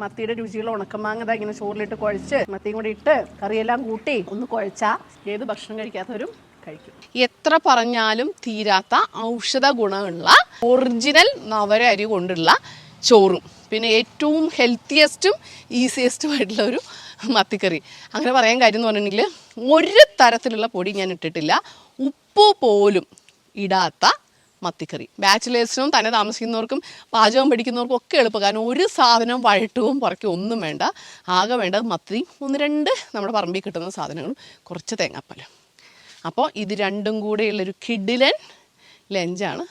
മത്തിയുടെ രുചിയുള്ള ഉണക്കമാങ്ങ ഇങ്ങനെ ചോറിലിട്ട് കുഴച്ച് മത്തിയും കൂടി ഇട്ട് കറിയെല്ലാം കൂട്ടി ഒന്ന് കുഴച്ചാൽ ഏത് ഭക്ഷണം കഴിക്കാത്തവരും കഴിക്കും. എത്ര പറഞ്ഞാലും തീരാത്ത ഔഷധ ഗുണമുള്ള ഒറിജിനൽ നവര അരി കൊണ്ടുള്ള ചോറും പിന്നെ ഏറ്റവും ഹെൽത്തിയസ്റ്റും ഈസിയസ്റ്റുമായിട്ടുള്ള ഒരു മത്തിക്കറി. അങ്ങനെ പറയാൻ കാര്യം എന്ന് പറഞ്ഞിട്ടുണ്ടെങ്കിൽ ഒരു തരത്തിലുള്ള പൊടി ഞാൻ ഇട്ടിട്ടില്ല, ഉപ്പ് പോലും ഇടാത്ത മത്തിക്കറി. ബാച്ചിലേഴ്സിനും തന്നെ താമസിക്കുന്നവർക്കും പാചകം പഠിക്കുന്നവർക്കും ഒക്കെ എളുപ്പം. കാരണം ഒരു സാധനം വഴറ്റവും പുറക്കും ഒന്നും വേണ്ട. ആകെ വേണ്ടത് മത്തി, 1-2 നമ്മുടെ പറമ്പിൽ കിട്ടുന്ന സാധനങ്ങളും കുറച്ച് തേങ്ങാപ്പാലും. അപ്പോൾ ഇത് രണ്ടും കൂടെയുള്ളൊരു കിഡിലൻ ലഞ്ചാണ്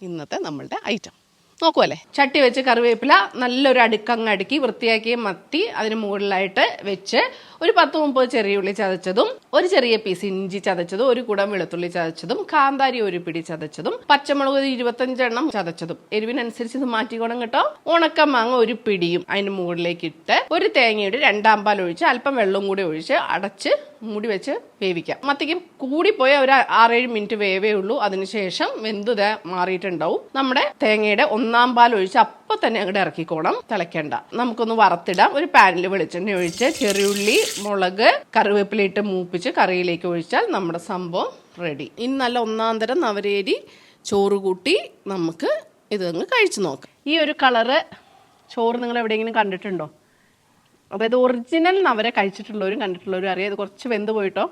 ഇന്നത്തെ നമ്മളുടെ ഐറ്റം. നോക്കുമല്ലേ, ചട്ടി വെച്ച് കറിവേപ്പില നല്ലൊരു അടുക്കങ്ങ് അടുക്കി വൃത്തിയാക്കിയ മത്തി അതിന് മുകളിലായിട്ട് വെച്ച് ഒരു 10-30 ചെറിയ ഉള്ളി ചതച്ചതും ഒരു ചെറിയ പീസ് ഇഞ്ചി ചതച്ചതും ഒരു കുടം വെളുത്തുള്ളി ചതച്ചതും കാന്താരി ഒരു പിടി ചതച്ചതും പച്ചമുളക് 25 എണ്ണം ചതച്ചതും എരിവിനനുസരിച്ച് ഇത് മാറ്റിക്കോണം കേട്ടോ. ഉണക്കമാങ്ങ ഒരു പിടിയും അതിന് മുകളിലേക്ക് ഇട്ട് ഒരു തേങ്ങയുടെ 2/2 പാൽ ഒഴിച്ച് അല്പം വെള്ളം കൂടി ഒഴിച്ച് അടച്ച് മൂടി വെച്ച് വേവിക്കാം. മത്തിക്ക് കൂടിപ്പോയ ഒരു 6-7 മിനിറ്റ് വേവേ ഉള്ളൂ. അതിനുശേഷം വെന്തുത മാറിയിട്ടുണ്ടാവും. നമ്മുടെ തേങ്ങയുടെ 1/4 പാൽ ഒഴിച്ച് അപ്പൊ തന്നെ അങ്ങോട്ട് ഇറക്കിക്കോണം, തിളയ്ക്കണ്ട. നമുക്കൊന്ന് വറുത്തിടാം. ഒരു പാനിൽ വെളിച്ചെണ്ണ ഒഴിച്ച് ചെറിയുള്ളി, മുളക്, കറിവേപ്പില ഇട്ട് മൂപ്പിച്ച് കറിയിലേക്ക് ഒഴിച്ചാൽ നമ്മുടെ സംഭവം റെഡി. ഇനി നല്ല 1-ാം തരം നവരേരി ചോറ് കൂട്ടി നമുക്ക് ഇതങ്ങ് കഴിച്ചു നോക്കാം. ഈ ഒരു കളറ് ചോറ് നിങ്ങൾ എവിടെയെങ്കിലും കണ്ടിട്ടുണ്ടോ? അതായത് ഒറിജിനൽ നവര കഴിച്ചിട്ടുള്ളവരും കണ്ടിട്ടുള്ളവരും അറിയാം. ഇത് കുറച്ച് വെന്ത് പോയിട്ടോ.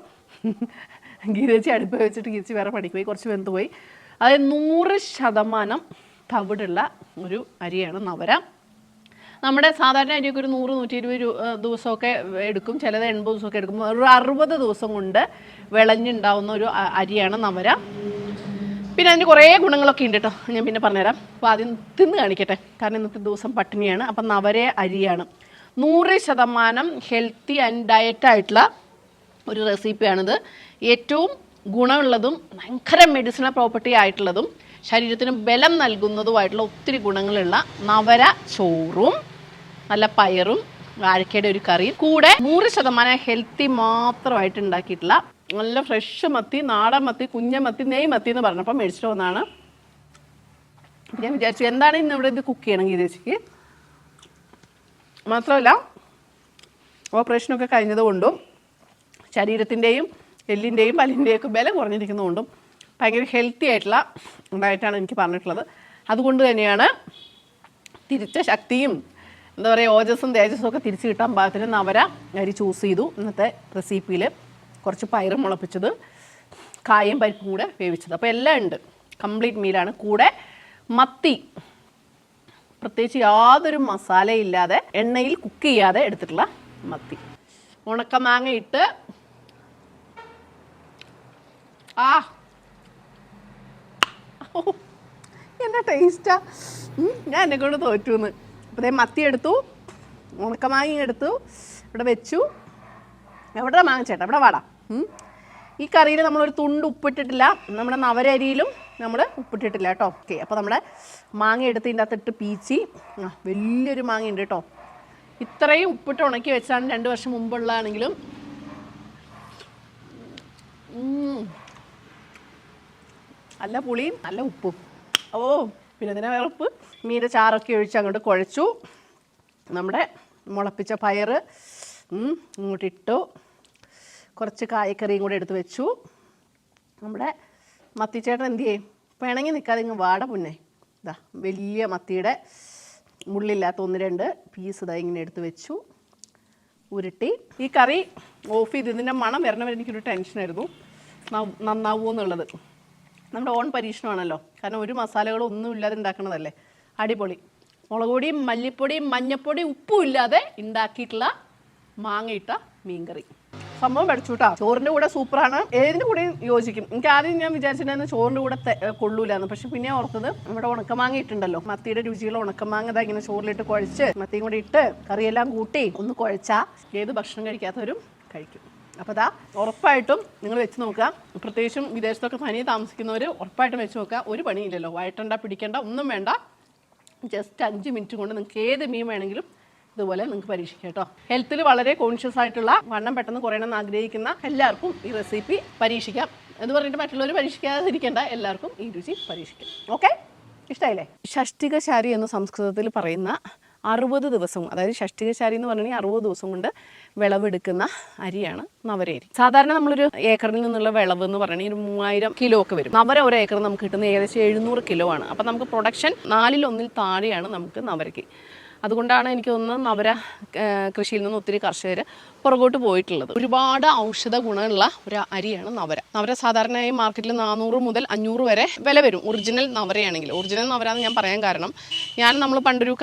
ഗീതേച്ചി അടുപ്പ് വെച്ചിട്ട് ഗീതേച്ചി വേറെ പണിക്ക് പോയി, കുറച്ച് വെന്ത് പോയി. അതായത് 100% തവിടുള്ള ഒരു അരിയാണ് നവര. നമ്മുടെ സാധാരണ അരിയൊക്കെ ഒരു 100-120 ദിവസമൊക്കെ എടുക്കും, ചിലത് 80 ദിവസമൊക്കെ എടുക്കും. ഒരു 60 ദിവസം കൊണ്ട് വിളഞ്ഞുണ്ടാവുന്ന ഒരു അരിയാണ് നവര. പിന്നെ അതിന് കുറേ ഗുണങ്ങളൊക്കെ ഉണ്ട് കേട്ടോ, ഞാൻ പിന്നെ പറഞ്ഞുതരാം. അപ്പോൾ ആദ്യം തിന്ന് കാണിക്കട്ടെ, കാരണം ഇന്നത്തെ ദിവസം പട്ടിണിയാണ്. അപ്പം നവര അരിയാണ് 100% ഹെൽത്തി ആൻഡ് ഡയറ്റായിട്ടുള്ള ഒരു റെസിപ്പിയാണിത്. ഏറ്റവും ഗുണമുള്ളതും ഭയങ്കര മെഡിസിനൽ പ്രോപ്പർട്ടി ആയിട്ടുള്ളതും ശരീരത്തിന് ബലം നൽകുന്നതുമായിട്ടുള്ള ഒത്തിരി ഗുണങ്ങളുള്ള നവര ചോറും നല്ല പയറും വാഴക്കയുടെ ഒരു കറിയും കൂടെ 100% ഹെൽത്തി മാത്രമായിട്ട് ഉണ്ടാക്കിയിട്ടുള്ള നല്ല ഫ്രഷ് മത്തി, നാടൻ മത്തി, കുഞ്ഞമത്തി, നെയ് മത്തി എന്ന് പറഞ്ഞപ്പോൾ മേടിച്ചിട്ട് വന്നതാണ്. ഞാൻ വിചാരിച്ചു എന്താണ് ഇന്ന് ഇവിടെ ഇത് കുക്ക് ചെയ്യണം ഗീതേച്ചിക്ക്. മാത്രമല്ല ഓപ്പറേഷനൊക്കെ കഴിഞ്ഞതുകൊണ്ടും ശരീരത്തിൻ്റെയും എല്ലിൻ്റെയും പല്ലിൻ്റെയും ഒക്കെ ബലം കുറഞ്ഞിരിക്കുന്നതുകൊണ്ടും ഭയങ്കര ഹെൽത്തി ആയിട്ടുള്ള ഡയറ്റാണ് എനിക്ക് പറഞ്ഞിട്ടുള്ളത്. അതുകൊണ്ട് തന്നെയാണ് തിരിച്ച ശക്തിയും എന്താ പറയുക ഓജസ്സും തേജസ്സും ഒക്കെ തിരിച്ചു കിട്ടാൻ പാകത്തിന് നവര അരി ചൂസ് ചെയ്തു. ഇന്നത്തെ റെസിപ്പിയിൽ കുറച്ച് പയറ് മുളപ്പിച്ചത്, കായും പരിപ്പും കൂടെ വേവിച്ചത്. അപ്പോൾ എല്ലാം ഉണ്ട്, കംപ്ലീറ്റ് മീലാണ്. കൂടെ മത്തി പ്രത്യേകിച്ച് യാതൊരു മസാലയില്ലാതെ എണ്ണയിൽ കുക്ക് ചെയ്യാതെ എടുത്തിട്ടുള്ള മത്തി, ഉണക്കമാങ്ങ ഇട്ട് എന്നാ ടേസ്റ്റാ. ഞാൻ എന്നെ കൊണ്ട് തോറ്റുന്ന്. അപ്പോൾ അതേ മത്തി എടുത്തു, ഉണക്കമാങ്ങ എടുത്തു, ഇവിടെ വെച്ചു. എവിടെ മാങ്ങിച്ചേട്ടാ, ഇവിടെ വാടാ. ഈ കറിയിൽ നമ്മളൊരു തുണ്ട് ഉപ്പിട്ടിട്ടില്ല, നമ്മുടെ നവരരിയിലും നമ്മൾ ഉപ്പിട്ടിട്ടില്ല കേട്ടോ. ഓക്കെ, അപ്പോൾ നമ്മുടെ മാങ്ങ എടുത്ത് ഇതിൻ്റെ അകത്തിട്ട് പീച്ചി, വലിയൊരു മാങ്ങ ഉണ്ട് കേട്ടോ. ഇത്രയും ഉപ്പിട്ട് ഉണക്കി വെച്ചാണ് 2 വർഷം മുമ്പുള്ളതാണെങ്കിലും നല്ല പുളിയും നല്ല ഉപ്പും. പിന്നെ അതിനെ വേറെ ഉപ്പ്. മീൻ്റെ ചാറൊക്കെ ഒഴിച്ച് അങ്ങോട്ട് കുഴച്ചു. നമ്മുടെ മുളപ്പിച്ച പയറ് ഇങ്ങോട്ടിട്ടു. കുറച്ച് കായക്കറിയും കൂടെ എടുത്ത് വെച്ചു. നമ്മുടെ മത്തിച്ചേട്ടൻ എന്ത് ചെയ്യും, പിണങ്ങി നിൽക്കാതെ ഇങ്ങ് വാട പുന്നെ. ഇതാ വലിയ മത്തിയുടെ മുള്ളില്ലാത്ത 1-2 പീസ് ഇതാ ഇങ്ങനെ എടുത്ത് വെച്ചു, ഉരുട്ടി. ഈ കറി ഓഫ് ചെയ്ത് ഇതിൻ്റെ മണം വരണവരെ എനിക്കൊരു ടെൻഷനായിരുന്നു, നന്നാവുമോ എന്നുള്ളത്. നമ്മുടെ ഓൺ പരീക്ഷണമാണല്ലോ, കാരണം ഒരു മസാലകളും ഒന്നും ഇല്ലാതെ ഉണ്ടാക്കണതല്ലേ. അടിപൊളി. മുളക് പൊടിയും മല്ലിപ്പൊടിയും മഞ്ഞപ്പൊടിയും ഉപ്പും ഇല്ലാതെ ഉണ്ടാക്കിയിട്ടുള്ള മാങ്ങയിട്ട മീൻകറി. സംഭവം പഠിച്ചു കേട്ടോ. ചോറിൻ്റെ കൂടെ സൂപ്പറാണ്, ഏതിൻ്റെ കൂടെയും യോജിക്കും. എനിക്ക് ആദ്യം ഞാൻ വിചാരിച്ചിട്ടുണ്ടായിരുന്നു ചോറിൻ്റെ കൂടെ കൊള്ളൂലാന്ന്, പക്ഷെ പിന്നെ ഓർത്തത് നമ്മുടെ ഉണക്കമാങ്ങ ഇട്ടുണ്ടല്ലോ, മത്തിയുടെ രുചിയുള്ള ഉണക്കമാങ്ങ ഇങ്ങനെ ചോറിലിട്ട് കുഴച്ച് മത്തിയും കൂടി ഇട്ട് കറിയെല്ലാം കൂട്ടി ഒന്ന് കുഴച്ചാൽ ഏത് ഭക്ഷണം കഴിക്കാത്തവരും കഴിക്കും. അപ്പോൾ അതാ ഉറപ്പായിട്ടും നിങ്ങൾ വെച്ച് നോക്കുക. പ്രത്യേകിച്ചും വിദേശത്തൊക്കെ തനിയെ താമസിക്കുന്നവർ ഉറപ്പായിട്ടും വെച്ച് നോക്കുക. ഒരു പണിയില്ലല്ലോ, വഴറ്റണ്ട, പിടിക്കേണ്ട, ഒന്നും വേണ്ട. ജസ്റ്റ് 5 മിനിറ്റ് കൊണ്ട് നിങ്ങൾക്ക് ഏത് മീൻ വേണമെങ്കിലും ഇതുപോലെ നിങ്ങൾക്ക് പരീക്ഷിക്കാം കേട്ടോ. ഹെൽത്തിൽ വളരെ കോൺഷ്യസ് ആയിട്ടുള്ള, വണ്ണം പെട്ടെന്ന് കുറയണമെന്ന് ആഗ്രഹിക്കുന്ന എല്ലാവർക്കും ഈ റെസിപ്പി പരീക്ഷിക്കാം. എന്ന് പറഞ്ഞിട്ട് മറ്റുള്ളവർ പരീക്ഷിക്കാതിരിക്കേണ്ട, എല്ലാവർക്കും ഈ രുചി പരീക്ഷിക്കാം. ഓക്കെ, ഇഷ്ടമായില്ലേ? ഷഷ്ടികശാരി എന്ന് സംസ്കൃതത്തിൽ പറയുന്ന 60 ദിവസം, അതായത് ഷഷ്ടികശാരി എന്ന് പറഞ്ഞാൽ 60 ദിവസം കൊണ്ട് വിളവെടുക്കുന്ന അരിയാണ് നവരയരി. സാധാരണ നമ്മളൊരു ഏക്കറിൽ നിന്നുള്ള വിളവ് എന്ന് പറഞ്ഞാൽ 3000 കിലോ ഒക്കെ വരും. നവര ഒരു ഏക്കർ നമുക്ക് കിട്ടുന്ന ഏകദേശം 700 കിലോ ആണ്. അപ്പം നമുക്ക് പ്രൊഡക്ഷൻ 4-1 താഴെയാണ് നമുക്ക് നവരയ്ക്ക്. അതുകൊണ്ടാണ് എനിക്ക് തോന്നുന്നത് നവര കൃഷിയിൽ നിന്ന് ഒത്തിരി കർഷകർ പുറകോട്ട് പോയിട്ടുള്ളത്. ഒരുപാട് ഔഷധ ഗുണമുള്ള ഒരു അരിയാണ് നവര. നവര സാധാരണയായി മാർക്കറ്റിൽ 400 മുതൽ 500 വരെ വില വരും ഒറിജിനൽ നവരയാണെങ്കിൽ. ഒറിജിനൽ നവര എന്ന് ഞാൻ പറയാൻ കാരണം, നമ്മൾ പണ്ടൊരു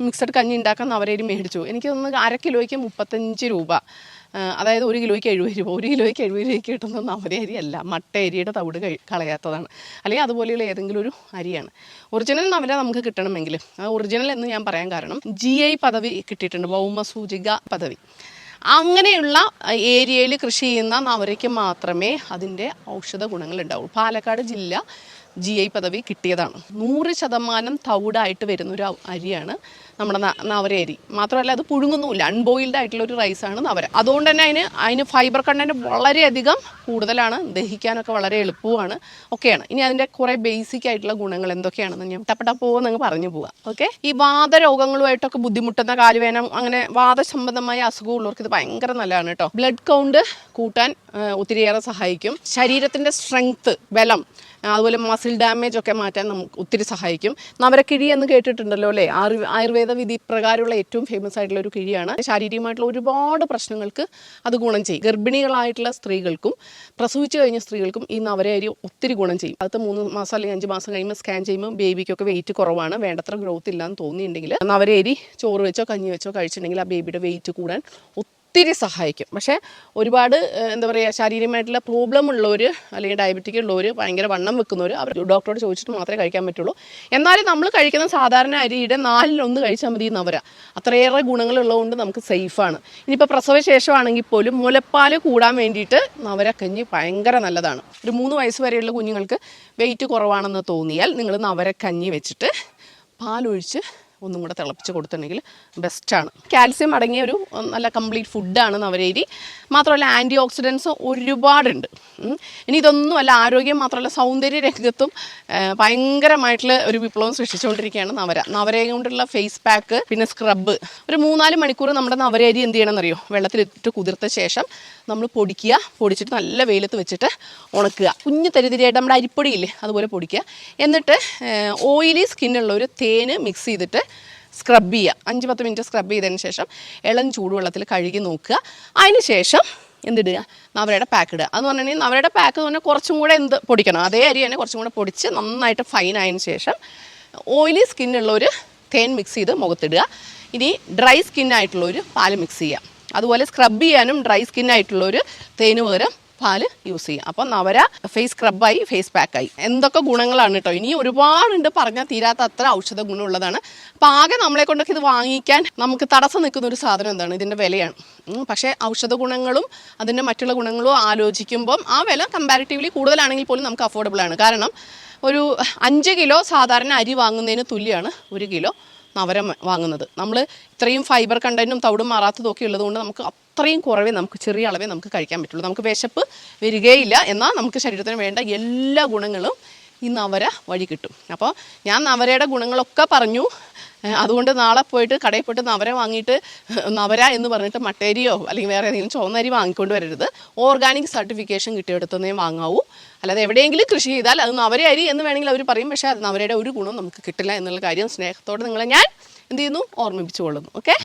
മിക്സഡ് കഞ്ഞി ഉണ്ടാക്കാൻ നവരയരി മേടിച്ചു. എനിക്ക് തോന്നുന്നു 1/2 കിലോയ്ക്ക് 35 രൂപ, അതായത് 1 കിലോയ്ക്ക് 70 രൂപ. 1 കിലോയ്ക്ക് 70 രൂപയ്ക്ക് കിട്ടുന്ന നവരയരി അല്ല, മട്ട അരിയുടെ തവിട് കളയാത്തതാണ്, അല്ലെങ്കിൽ അതുപോലെയുള്ള ഏതെങ്കിലും ഒരു അരിയാണ്. ഒറിജിനൽ നവര നമുക്ക് കിട്ടണമെങ്കിൽ, ഒറിജിനൽ എന്ന് ഞാൻ പറയാൻ കാരണം GI പദവി കിട്ടിയിട്ടുണ്ട്, ഭൗമസൂചിക പദവി. അങ്ങനെയുള്ള ഏരിയയിൽ കൃഷി ചെയ്യുന്ന നവരയ്ക്ക് മാത്രമേ അതിൻ്റെ ഔഷധ ഗുണങ്ങൾ ഉണ്ടാവുള്ളൂ. പാലക്കാട് ജില്ല GI പദവി കിട്ടിയതാണ്. 100% തവിടായിട്ട് വരുന്നൊരു അരിയാണ് നമ്മുടെ നവരയരി. മാത്രമല്ല അത് പുഴുങ്ങുന്നുമില്ല, അൺബോയിൽഡ് ആയിട്ടുള്ള ഒരു റൈസാണ് നവര. അതുകൊണ്ട് തന്നെ അതിന് ഫൈബർ കണ്ടൻറ്റ് വളരെയധികം കൂടുതലാണ്, ദഹിക്കാനൊക്കെ വളരെ എളുപ്പമാണ് ഒക്കെയാണ്. ഇനി അതിൻ്റെ കുറേ ബേസിക് ആയിട്ടുള്ള ഗുണങ്ങൾ എന്തൊക്കെയാണെന്ന് ഞാൻ ടപ്പടപ്പോന്ന് പറഞ്ഞു പോവാം. ഓക്കെ, ഈ വാതരോഗങ്ങളുമായിട്ടൊക്കെ ബുദ്ധിമുട്ടുന്ന, കാലുവേദന, അങ്ങനെ വാദസംബന്ധമായ അസുഖമുള്ളവർക്ക് ഇത് ഭയങ്കര നല്ലതാണ് കേട്ടോ. ബ്ലഡ് കൗണ്ട് കൂട്ടാൻ ഒത്തിരിയേറെ സഹായിക്കും. ശരീരത്തിൻ്റെ സ്ട്രെങ്ത്ത്, ബലം, അതുപോലെ മസിൽ ഡാമേജ് ഒക്കെ മാറ്റാൻ നമുക്ക് ഒത്തിരി സഹായിക്കും. നവരക്കിഴി എന്ന് കേട്ടിട്ടുണ്ടല്ലോ അല്ലേ? ആയുർവേദ വിധി പ്രകാരമുള്ള ഏറ്റവും ഫേമസ് ആയിട്ടുള്ള ഒരു കിഴിയാണ്. ശാരീരികമായിട്ടുള്ള ഒരുപാട് പ്രശ്നങ്ങൾക്ക് അത് ഗുണം ചെയ്യും. ഗർഭിണികളായിട്ടുള്ള സ്ത്രീകൾക്കും പ്രസവിച്ചു കഴിഞ്ഞ സ്ത്രീകൾക്കും ഈ നവരയരി ഒത്തിരി ഗുണം ചെയ്യും. അടുത്ത 3 മാസം അല്ലെങ്കിൽ 5 മാസം കഴിയുമ്പോൾ സ്കാൻ ചെയ്യുമ്പോൾ ബേബിക്കൊക്കെ വെയിറ്റ് കുറവാണ്, വേണ്ടത്ര ഗ്രോത്ത് ഇല്ലാന്ന് തോന്നിയിട്ടുണ്ടെങ്കിൽ നവരയരി ചോറ് വെച്ചോ കഞ്ഞി വെച്ചോ കഴിച്ചിട്ടുണ്ടെങ്കിൽ ആ ബേബിയുടെ വെയിറ്റ് കൂടാൻ ഒത്തിരി സഹായിക്കും. പക്ഷേ ഒരുപാട് ശാരീരികമായിട്ടുള്ള പ്രോബ്ലം ഉള്ളവർ, അല്ലെങ്കിൽ ഡയബറ്റിക് ഉള്ളവർ, ഭയങ്കര വണ്ണം വെക്കുന്നവർ, അവർ ഡോക്ടറോട് ചോദിച്ചിട്ട് മാത്രമേ കഴിക്കാൻ പറ്റുള്ളൂ. എന്നാലും നമ്മൾ കഴിക്കുന്ന സാധാരണ അരിയുടെ 4-1 കഴിച്ചാൽ മതി നവര. അത്രയേറെ ഗുണങ്ങളുള്ളതുകൊണ്ട് നമുക്ക് സേഫാണ്. ഇനിയിപ്പോൾ പ്രസവശേഷമാണെങ്കിൽ പോലും മുലപ്പാൽ കൂടാൻ വേണ്ടിയിട്ട് നവരക്കഞ്ഞി ഭയങ്കര നല്ലതാണ്. ഒരു 3 വയസ്സ് വരെയുള്ള കുഞ്ഞുങ്ങൾക്ക് വെയിറ്റ് കുറവാണെന്ന് തോന്നിയാൽ നിങ്ങൾ നവരക്കഞ്ഞി വെച്ചിട്ട് പാലൊഴിച്ച് ഒന്നും കൂടെ തിളപ്പിച്ച് കൊടുത്തിട്ടുണ്ടെങ്കിൽ ബെസ്റ്റാണ്. കാൽസ്യം അടങ്ങിയ ഒരു നല്ല കംപ്ലീറ്റ് ഫുഡാണ് നവരയരി. മാത്രമല്ല ആൻറ്റി ഓക്സിഡൻസ് ഒരുപാടുണ്ട്. ഇനി ഇതൊന്നുമല്ല, ആരോഗ്യം മാത്രമല്ല സൗന്ദര്യ രംഗത്തും ഭയങ്കരമായിട്ടുള്ള ഒരു വിപ്ലവം സൃഷ്ടിച്ചുകൊണ്ടിരിക്കുകയാണ് നവര. നവരയെ കൊണ്ടുള്ള ഫേസ് പാക്ക്, പിന്നെ സ്ക്രബ്ബ്. ഒരു 3-4 മണിക്കൂർ നമ്മുടെ നവരയരി എന്ത് ചെയ്യണമെന്നറിയോ? വെള്ളത്തിലിട്ട് കുതിർത്ത ശേഷം നമ്മൾ പൊടിച്ചിട്ട് നല്ല വെയിലത്ത് വെച്ചിട്ട് ഉണക്കുക. കുഞ്ഞു തരിതരിയായിട്ട് നമ്മുടെ അരിപ്പൊടിയില്ലേ അതുപോലെ പൊടിക്കുക. എന്നിട്ട് ഓയിലി സ്കിന്നുള്ളൊരു തേന് മിക്സ് ചെയ്തിട്ട് സ്ക്രബ് ചെയ്യുക. 5-10 മിനിറ്റ് സ്ക്രബ് ചെയ്തതിന് ശേഷം ഇളം ചൂടുവെള്ളത്തിൽ കഴുകി നോക്കുക. അതിന് ശേഷം എന്തിടുക? നവരയുടെ പാക്ക് ഇടുക. അതെന്ന് പറഞ്ഞിട്ടുണ്ടെങ്കിൽ നവരയുടെ പാക്ക് എന്ന് പറഞ്ഞാൽ കുറച്ചും കൂടെ പൊടിക്കണം. അതേ അരി തന്നെ കുറച്ചും കൂടെ പൊടിച്ച് നന്നായിട്ട് ഫൈൻ ആയതിന് ശേഷം ഓയിലി സ്കിന്നുള്ളവർ തേൻ മിക്സ് ചെയ്ത് മുഖത്തിടുക. ഇനി ഡ്രൈ സ്കിന്നായിട്ടുള്ളവർ പാല് മിക്സ് ചെയ്യുക. അതുപോലെ സ്ക്രബ് ചെയ്യാനും ഡ്രൈ സ്കിന്നായിട്ടുള്ളവർ തേന് പകരം പാല് യൂസ് ചെയ്യുക. അപ്പം നവര ഫേസ് സ്ക്രബായി, ഫേസ് പാക്കായി. എന്തൊക്കെ ഗുണങ്ങളാണ് കേട്ടോ. ഇനി ഒരുപാടുണ്ട്, പറഞ്ഞാൽ തീരാത്ത അത്ര ഔഷധ ഗുണമുള്ളതാണ്. അപ്പം ആകെ നമ്മളെ കൊണ്ടൊക്കെ ഇത് വാങ്ങിക്കാൻ നമുക്ക് തടസ്സം നിൽക്കുന്ന ഒരു സാധനം എന്താണ്? ഇതിൻ്റെ വിലയാണ്. പക്ഷേ ഔഷധ ഗുണങ്ങളും അതിൻ്റെ മറ്റുള്ള ഗുണങ്ങളും ആലോചിക്കുമ്പം ആ വില കമ്പാരിറ്റീവ്ലി കൂടുതലാണെങ്കിൽ പോലും നമുക്ക് അഫോർഡബിൾ ആണ്. കാരണം ഒരു 5 കിലോ സാധാരണ അരി വാങ്ങുന്നതിന് തുല്യമാണ് 1 കിലോ നവര വാങ്ങുന്നത്. നമ്മൾ ഇത്രയും ഫൈബർ കണ്ടൻറ്റും തവിടും മാറാത്തതും ഒക്കെ ഉള്ളതുകൊണ്ട് നമുക്ക് അത്രയും കുറവേ, നമുക്ക് ചെറിയ അളവേ നമുക്ക് കഴിക്കാൻ പറ്റുള്ളൂ. നമുക്ക് വിശപ്പ് വരികയില്ല, എന്നാൽ നമുക്ക് ശരീരത്തിന് വേണ്ട എല്ലാ ഗുണങ്ങളും ഈ നവര വഴി കിട്ടും. അപ്പോൾ ഞാൻ നവരയുടെ ഗുണങ്ങളൊക്കെ പറഞ്ഞു. അതുകൊണ്ട് നാളെ പോയിട്ട് കടയിൽ പോയിട്ട് നവര വാങ്ങിയിട്ട് നവര എന്ന് പറഞ്ഞിട്ട് മട്ടേരിയോ അല്ലെങ്കിൽ വേറെ ഏതെങ്കിലും ചുവന്നരി വാങ്ങിക്കൊണ്ട് വരരുത്. ഓർഗാനിക് സർട്ടിഫിക്കേഷൻ കിട്ടിയെടുത്തതേ വാങ്ങാവൂ. അല്ലാതെ എവിടെയെങ്കിലും കൃഷി ചെയ്താൽ അത് നവര അരി എന്ന് വേണമെങ്കിൽ അവർ പറയും, പക്ഷേ അത് നവരയുടെ ഒരു ഗുണം നമുക്ക് കിട്ടില്ല എന്നുള്ള കാര്യം സ്നേഹത്തോടെ നിങ്ങളെ ഞാൻ എന്ത് ചെയ്യുന്നു? ഓർമ്മിപ്പിച്ചു കൊള്ളുന്നു. ഓക്കെ.